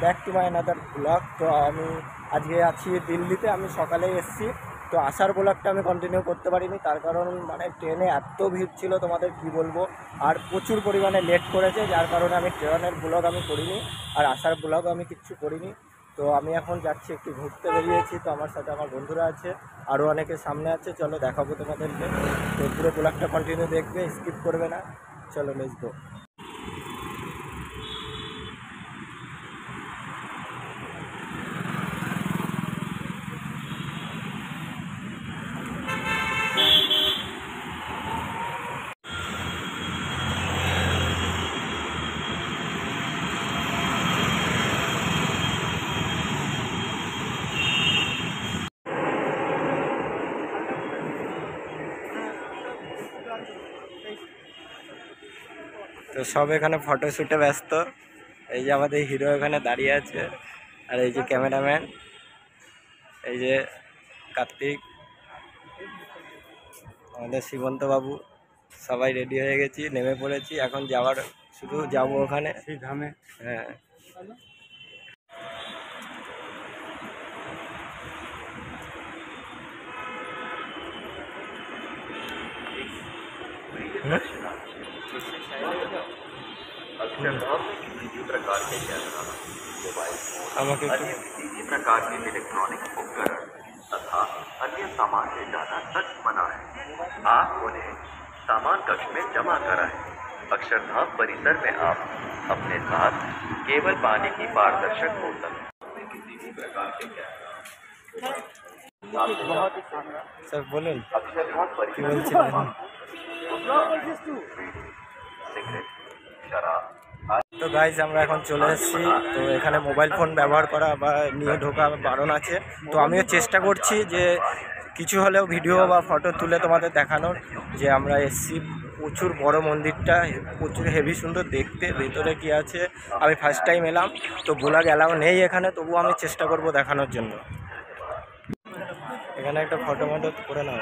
Back to my another blog. তো আমি আজকে আছি দিল্লিতে, আমি সকালেই এসেছি। তো আসার ব্লগটা আমি কন্টিনিউ করতে পারিনি, তার কারণ মানে ট্রেনে এত ভিড় ছিল তোমাদের কি বলবো, আর প্রচুর পরিমাণে লেট করেছে, যার কারণে আমি ট্রেনের ব্লগ আমি করিনি, আর আসার ব্লগও আমি কিচ্ছু করিনি। তো আমি এখন যাচ্ছি, একটু ঘুরতে বেরিয়েছি। তো আমার সাথে আমার বন্ধুরা আছে, আরও অনেকে সামনে আছে, চলো দেখাবো তোমাদেরকে। তো পুরো ব্লগটা কন্টিনিউ দেখবে, স্কিপ করবে না। চলো লেটস গো। তো সব এখানে ফটোশ্যুটে ব্যস্ত। এই যে আমাদের হিরো এখানে দাঁড়িয়ে আছে, আর এই যে ক্যামেরাম্যান, এই যে কার্তিক, আমাদের সীমন্ত বাবু, সবাই রেডি হয়ে গেছি, নেমে পড়েছি। এখন যাওয়ার, শুধু যাবো ওখানে সেই ধামে। হ্যাঁ, আমাকে किसी प्रकार के इलेक्ट्रॉनिक उपकरण तथा अन्य सामान ले जाना सख्त मना है। आप उन्हें सामान कक्ष में जमा कराएं। अक्षरधाम परिसर में आप अपने साथ केवल पानी की पारदर्शक बोतल किसी भी प्रकार के सर बोलें अक्षरधाम परिसर তো গাইজ আমরা এখন চলে এসেছি। তো এখানে মোবাইল ফোন ব্যবহার করা বা নিয়ে ঢোকা বারণ আছে। তো আমিও চেষ্টা করছি যে কিছু হলেও ভিডিও বা ফটো তুলে তোমাদের দেখানোর, যে আমরা এসেছি। প্রচুর বড় মন্দিরটা, প্রচুর হেভি সুন্দর দেখতে। ভেতরে কি আছে, আমি ফার্স্ট টাইম এলাম, তো ব্লগ এলাও নেই এখানে, তবুও আমি চেষ্টা করব দেখানোর জন্য। এখানে একটা ফটো করে নাও।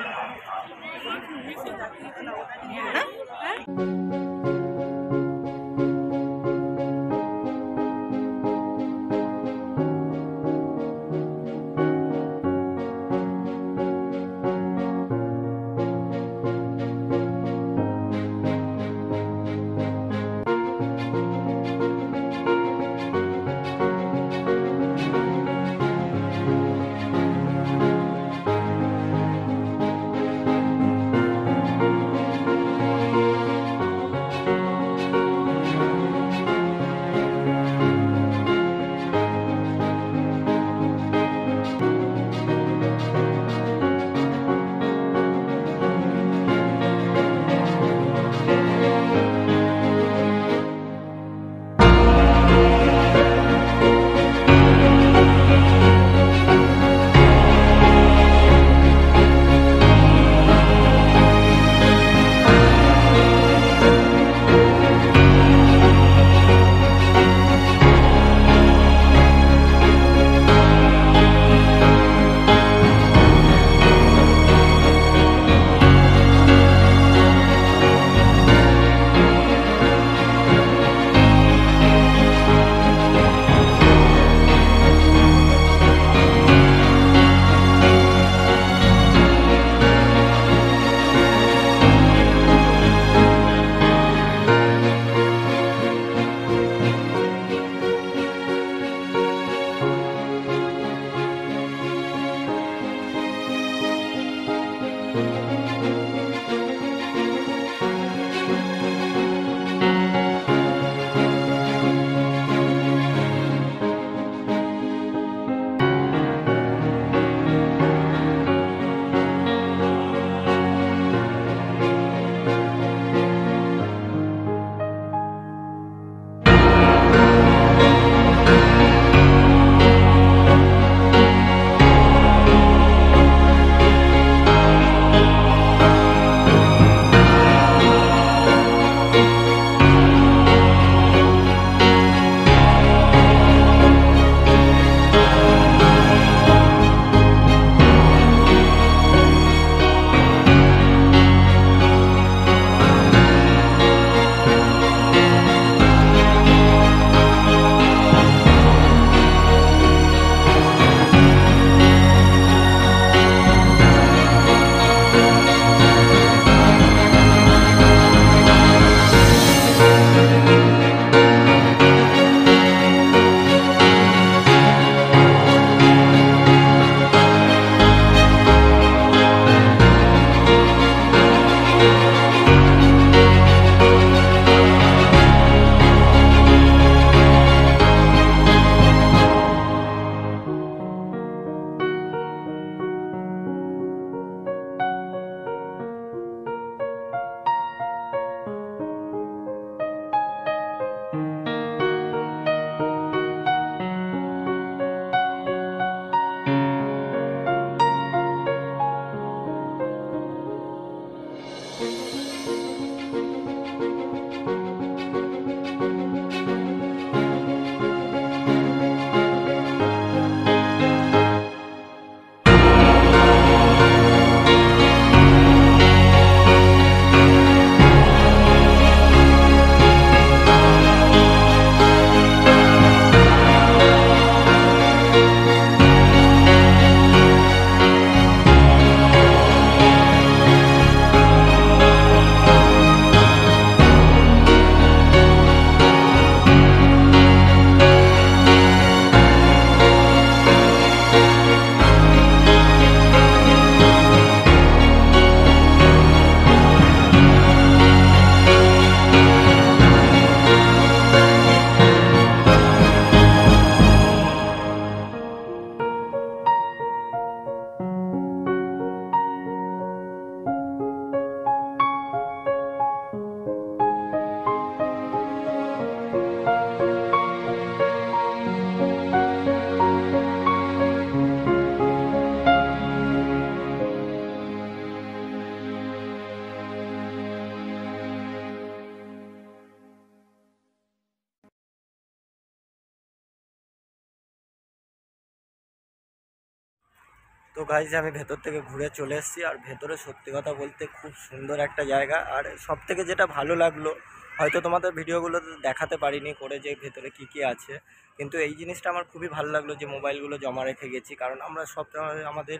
তো গাইজ আমি ভেতর থেকে ঘুরে চলে এসেছি, আর ভেতরে সত্যি কথা বলতে খুব সুন্দর একটা জায়গা। আর সব থেকে যেটা ভালো লাগলো, হয়তো তোমাদের ভিডিওগুলোতে দেখাতে পারিনি করে যে ভেতরে কী কী আছে, কিন্তু এই জিনিসটা আমার খুবই ভালো লাগলো যে মোবাইলগুলো জমা রেখে গেছি। কারণ আমরা সব আমাদের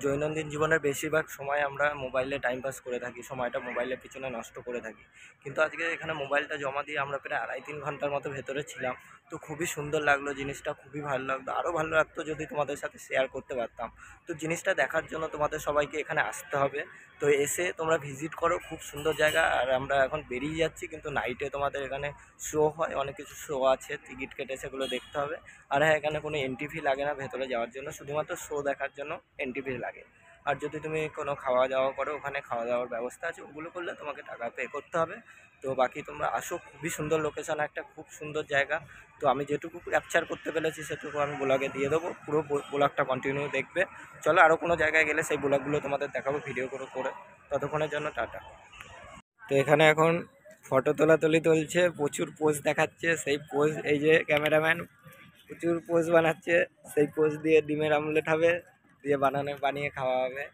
দৈনন্দিন জীবনের বেশিরভাগ সময় আমরা মোবাইলে টাইম পাস করে থাকি, সময়টা মোবাইলের পিছনে নষ্ট করে থাকি। কিন্তু আজকে এখানে মোবাইলটা জমা দিয়ে আমরা প্রায় 2.5-3 ঘন্টার মতো ভেতরে ছিলাম। তো খুবই সুন্দর লাগলো জিনিসটা, খুবই ভালো লাগলো। আরও ভালো লাগতো যদি তোমাদের সাথে শেয়ার করতে পারতাম। তো জিনিসটা দেখার জন্য তোমাদের সবাইকে এখানে আসতে হবে। তো এসে তোমরা ভিজিট করো, খুব সুন্দর জায়গা। আর আমরা এখন বেরিয়ে যাচ্ছি, কিন্তু নাইটে তোমাদের এখানে শো হয়, অনেক কিছু শো আছে, টিকিট কেটে সেগুলো দেখতে হবে। আর হ্যাঁ, এখানে কোনো এন্ট্রি ফি লাগে না ভেতরে যাওয়ার জন্য, শুধুমাত্র শো দেখার জন্য এন্ট্রি ফি লাগে। আর যদি তুমি কোনো খাওয়া দাওয়া করো, ওখানে খাওয়া দাওয়ার ব্যবস্থা আছে, ওগুলো করলে তোমাকে টাকা পে করতে হবে। তো বাকি তোমরা আসো, খুবই সুন্দর লোকেশান, একটা খুব সুন্দর জায়গা। তো আমি যেটুকু ক্যাপচার করতে পেরেছি সেটুকু আমি ব্লগে দিয়ে দেবো, পুরো ব্লগটা কন্টিনিউ দেখবে। চলো আরও কোনো জায়গায় গেলে সেই ব্লগগুলো তোমাদের দেখাবো ভিডিও করে। ততক্ষণের জন্য টাটা। তো এখানে এখন ফটো তোলাতুলি চলছে, প্রচুর পোজ দেখাচ্ছে। সেই পোজ, এই যে ক্যামেরাম্যান প্রচুর পোজ বানাচ্ছে, সেই পোজ দিয়ে ডিমের আমলেট হবে, দিয়ে বানিয়ে খাওয়া হবে।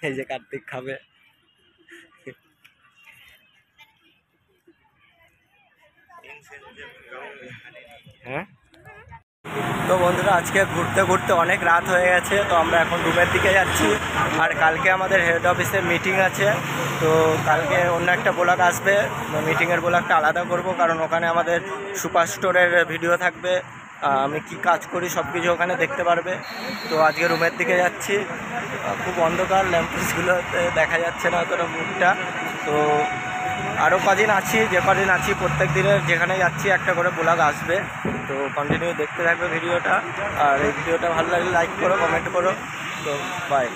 এই যে কার্তিক খাবে। হ্যাঁ, তো বন্ধুরা আজকে ঘুরতে ঘুরতে অনেক রাত হয়ে গেছে। তো আমরা এখন রুমের দিকে যাচ্ছি। আর কালকে আমাদের হেড অফিসে মিটিং আছে। তো কালকে অন্য একটা ব্লগ আসবে, মিটিংয়ের ব্লগটা আলাদা করব, কারণ ওখানে আমাদের সুপার স্টোরের ভিডিও থাকবে, আমি কি কাজ করি সব কিছু ওখানে দেখতে পারবে। তো আজকে রুমের দিকে যাচ্ছি, খুব অন্ধকার, ল্যাম্পপোস্টগুলোতে দেখা যাচ্ছে না অতটা মুখটা। তো আরও কদিন আছি, যে কদিন আছি প্রত্যেক দিনের যেখানে যাচ্ছি একটা করে ব্লগ আসবে। তো কন্টিনিউ দেখতে থাকবে ভিডিওটা। আর এই ভিডিওটা ভালো লাগলে লাইক করো, কমেন্ট করো। তো বাই।